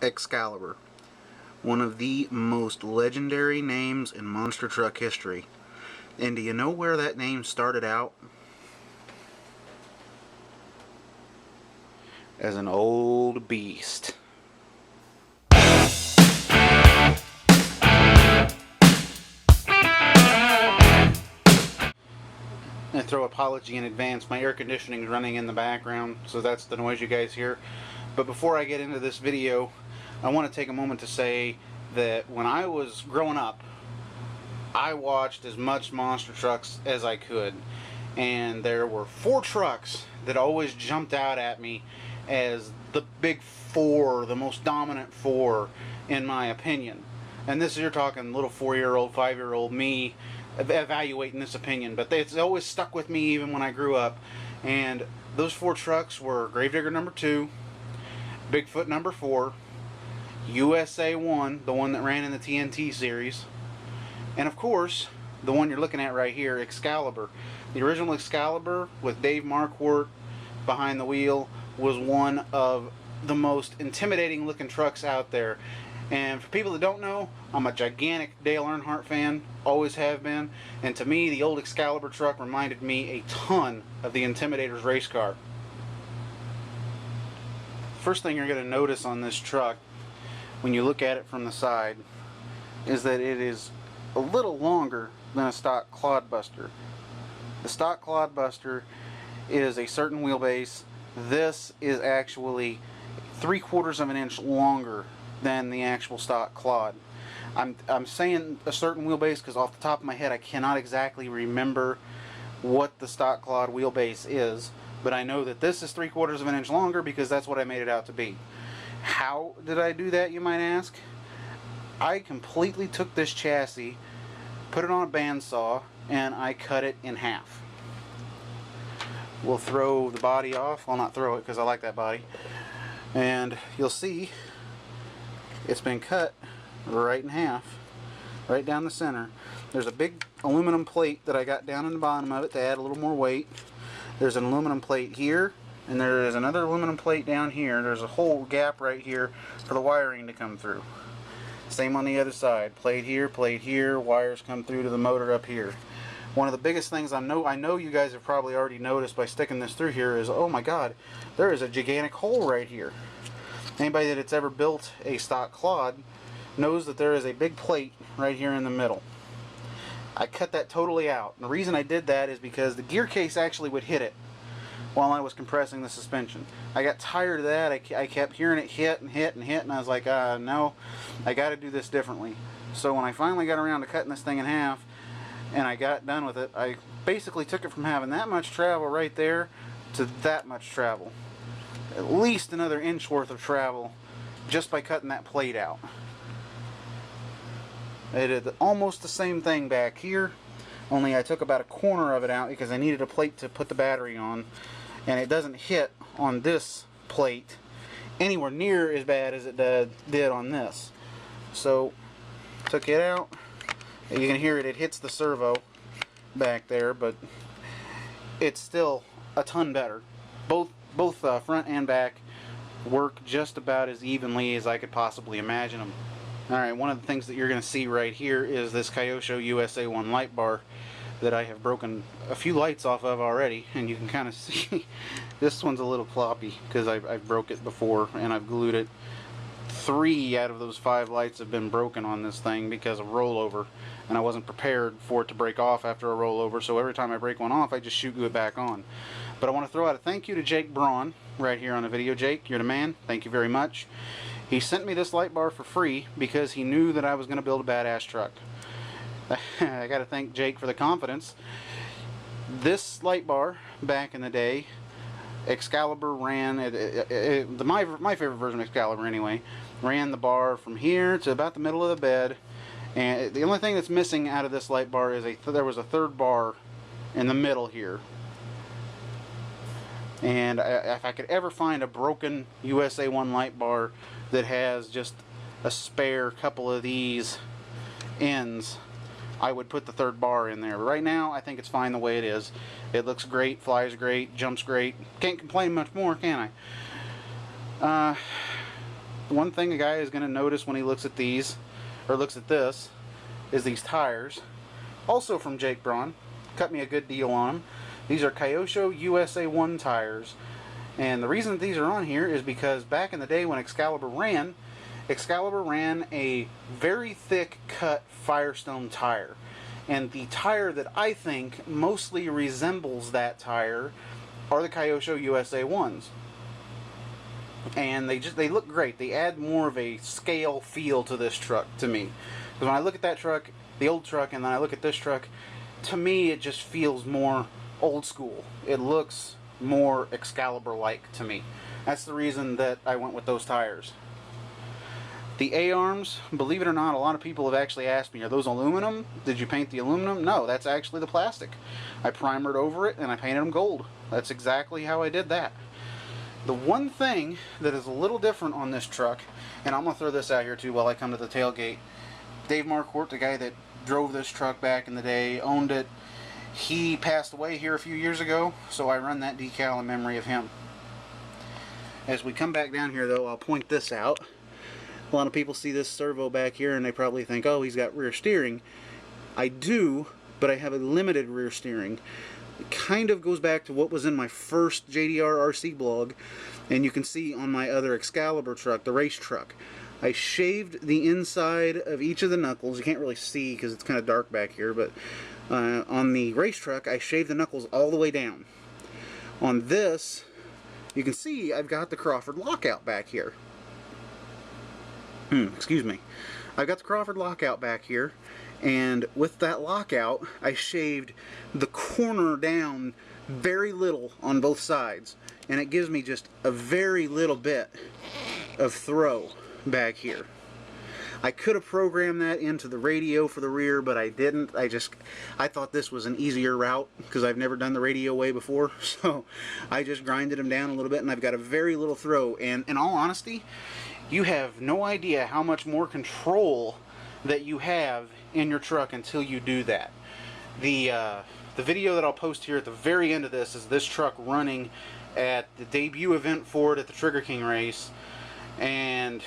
Excaliber, one of the most legendary names in monster truck history. And do you know where that name started out? As an old beast. I throw apology in advance. My air conditioning is running in the background, so that's the noise you guys hear. But before I get into this video, I want to take a moment to say that when I was growing up, I watched as much monster trucks as I could. And there were 4 trucks that always jumped out at me as the big 4, the most dominant 4, in my opinion. And this, you're talking little 4-year-old, 5-year-old me evaluating this opinion, but it's always stuck with me even when I grew up. And those 4 trucks were Gravedigger number 2, Bigfoot number 4, USA 1, the one that ran in the TNT series, and of course the one you're looking at right here, Excaliber. The original Excaliber with Dave Marquardt behind the wheel was one of the most intimidating looking trucks out there. And for people that don't know, I'm a gigantic Dale Earnhardt fan, always have been, and to me the old Excaliber truck reminded me a ton of the Intimidator's race car. First thing you're going to notice on this truck when you look at it from the side is that it is a little longer than a stock clodbuster. The stock clodbuster is a certain wheelbase. This is actually 3/4 of an inch longer than the actual stock clod. I'm saying a certain wheelbase because off the top of my head I cannot exactly remember what the stock clod wheelbase is, but I know that this is 3/4 of an inch longer because that's what I made it out to be. How did I do that, you might ask? I completely took this chassis, put it on a bandsaw, and I cut it in half. We'll throw the body off. I'll not throw it because I like that body. And you'll see it's been cut right in half, right down the center. There's a big aluminum plate that I got down in the bottom of it to add a little more weight. There's an aluminum plate here, and there is another aluminum plate down here. There's a whole gap right here for the wiring to come through. Same on the other side. Plate here, wires come through to the motor up here. One of the biggest things I know you guys have probably already noticed by sticking this through here is, oh my god, there is a gigantic hole right here. Anybody that's ever built a stock clod knows that there is a big plate right here in the middle. I cut that totally out. And the reason I did that is because the gear case actually would hit it while I was compressing the suspension. I got tired of that. I kept hearing it hit and hit and hit, and I was like, no, I got to do this differently. So when I finally got around to cutting this thing in half and I got done with it, I basically took it from having that much travel right there to that much travel. At least another inch worth of travel just by cutting that plate out. I did almost the same thing back here, only I took about a corner of it out because I needed a plate to put the battery on, and it doesn't hit on this plate anywhere near as bad as it did on this. So took it out. You can hear it hits the servo back there, but it's still a ton better. Both front and back work just about as evenly as I could possibly imagine them. Alright, one of the things that you're going to see right here is this Kyosho USA 1 light bar that I have broken a few lights off of already, and you can kind of see this one's a little floppy because I've broke it before and I've glued it. 3 out of those 5 lights have been broken on this thing because of rollover, and I wasn't prepared for it to break off after a rollover, so every time I break one off I just shoot glue it back on. But I want to throw out a thank you to Jake Braun right here on the video. Jake, you're the man. Thank you very much. He sent me this light bar for free because he knew that I was going to build a badass truck. I got to thank Jake for the confidence. This light bar, back in the day, Excaliber ran, my favorite version of Excaliber anyway, ran the bar from here to about the middle of the bed. And the only thing that's missing out of this light bar is there was a third bar in the middle here. And if I could ever find a broken USA 1 light bar that has just a spare couple of these ends, I would put the third bar in there. But right now, I think it's fine the way it is. It looks great, flies great, jumps great. Can't complain much more, can I? one thing a guy is going to notice when he looks at these, or looks at this, is these tires. Also from Jake Braun. Cut me a good deal on them. These are Kyosho USA 1 tires. And the reason that these are on here is because back in the day when Excaliber ran a very thick cut Firestone tire. And the tire that I think mostly resembles that tire are the Kyosho USA 1s. And they look great. They add more of a scale feel to this truck to me. Because when I look at that truck, the old truck, and then I look at this truck, to me it just feels more old school. It looks more Excaliber-like to me. That's the reason that I went with those tires. The A-arms, believe it or not, a lot of people have actually asked me, are those aluminum? Did you paint the aluminum? No, that's actually the plastic. I primered over it and I painted them gold. That's exactly how I did that. The one thing that is a little different on this truck, and I'm going to throw this out here too while I come to the tailgate. Dave Marquardt, the guy that drove this truck back in the day, owned it. He passed away here a few years ago, so I run that decal in memory of him. As we come back down here though, I'll point this out. A lot of people see this servo back here and they probably think, oh, he's got rear steering. I do, but I have a limited rear steering. It kind of goes back to what was in my first JDR RC blog, and you can see on my other Excaliber truck, the race truck. I shaved the inside of each of the knuckles. You can't really see because it's kind of dark back here, but on the race truck, I shaved the knuckles all the way down. On this, you can see I've got the Crawford lockout back here. Excuse me. I've got the Crawford lockout back here, and with that lockout, I shaved the corner down very little on both sides, and it gives me just a very little bit of throw back here. I could have programmed that into the radio for the rear, but I didn't. I thought this was an easier route because I've never done the radio way before, so I just grinded them down a little bit, and I've got a very little throw. And in all honesty, you have no idea how much more control that you have in your truck until you do that. The video that I'll post here at the very end of this is this truck running at the debut event for it at the Trigger King race, and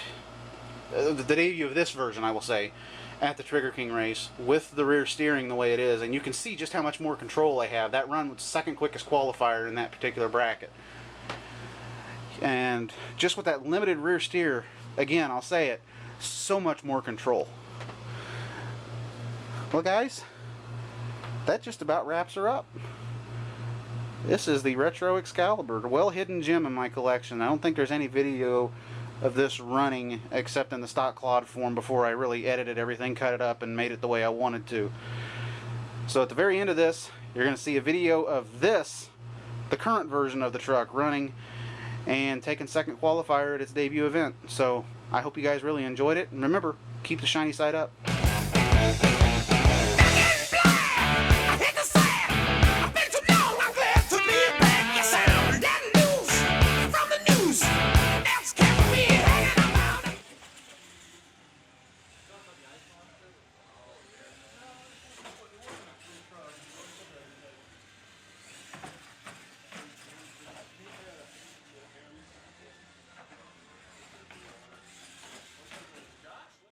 the debut of this version, I will say, at the Trigger King race with the rear steering the way it is, and you can see just how much more control I have. That run was the second quickest qualifier in that particular bracket. And just with that limited rear steer, again, I'll say it, so much more control. Well guys, that just about wraps her up. This is the Retro Excaliber, a well-hidden gem in my collection. I don't think there's any video of this running except in the stock clod form before I really edited everything, cut it up, and made it the way I wanted to. So at the very end of this, you're going to see a video of this, the current version of the truck, running and taking second qualifier at its debut event. So I hope you guys really enjoyed it, and remember, keep the shiny side up.